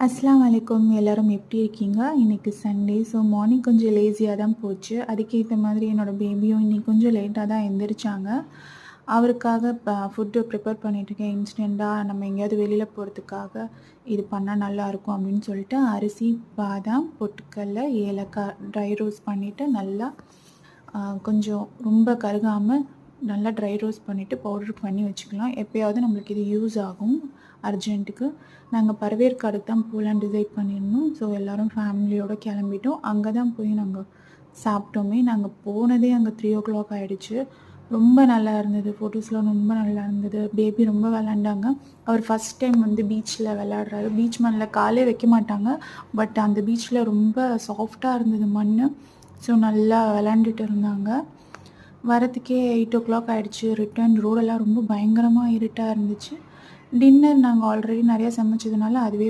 அஸ்ஸலாமு அலைக்கும். எல்லாரும் எப்படி இருக்கீங்க? இன்னைக்கு சண்டே. ஸோ மார்னிங் கொஞ்சம் லேசியா தான் போச்சு. அதுக்கேத்த மாதிரி என்னோட பேபியும் இன்னைக்கு கொஞ்சம் லேட்டா தான் எந்திரிச்சாங்க. அவருக்காக ஃபுட்டு ப்ரிப்பேர் பண்ணிட்டுருக்கேன். இன்ஸ்டன்ட்டா நம்ம எங்கேயாவது வெளியில போறதுக்காக இது பண்ணா நல்லாயிருக்கும் அப்படின்னு சொல்லிட்டு அரிசி, பாதாம், பொட்டுக்கல்ல, ஏலக்காய் ட்ரை ரோஸ்ட் பண்ணிவிட்டு நல்லா கொஞ்சம் ரொம்ப கருகாம நல்லா ட்ரை ரோஸ்ட் பண்ணிவிட்டு பவுடர் பண்ணி வச்சுக்கலாம். எப்பயாவது நம்மளுக்கு இது யூஸ் ஆகும் அர்ஜென்ட்டுக்கு. நாங்கள் பரவேற்காடுக்கு தான் போகலான்னு டிசைட் பண்ணியிருந்தோம். ஸோ எல்லோரும் ஃபேமிலியோடு கிளம்பிட்டோம். அங்கே தான் போய் நாங்கள் சாப்பிட்டோமே. நாங்கள் போனதே அங்கே 3:00 ஆகிடுச்சு. ரொம்ப நல்லா இருந்தது. ஃபோட்டோஸ்லாம் ரொம்ப நல்லா இருந்தது. பேபி ரொம்ப விளாண்டாங்க. அவர் ஃபஸ்ட் டைம் வந்து பீச்சில் விளாட்றாரு. பீச் மண்ணில் காலே வைக்க மாட்டாங்க. பட் அந்த பீச்சில் ரொம்ப சாஃப்டாக இருந்தது மண். ஸோ நல்லா விளாண்டுட்டு இருந்தாங்க. வரத்துக்கே 8:00 ஆகிடுச்சு. ரிட்டர்ன் ரோடெல்லாம் ரொம்ப பயங்கரமாக இருட்டாக இருந்துச்சு. டின்னர் நாங்கள் ஆல்ரெடி நிறையா சமைச்சதுனால அதுவே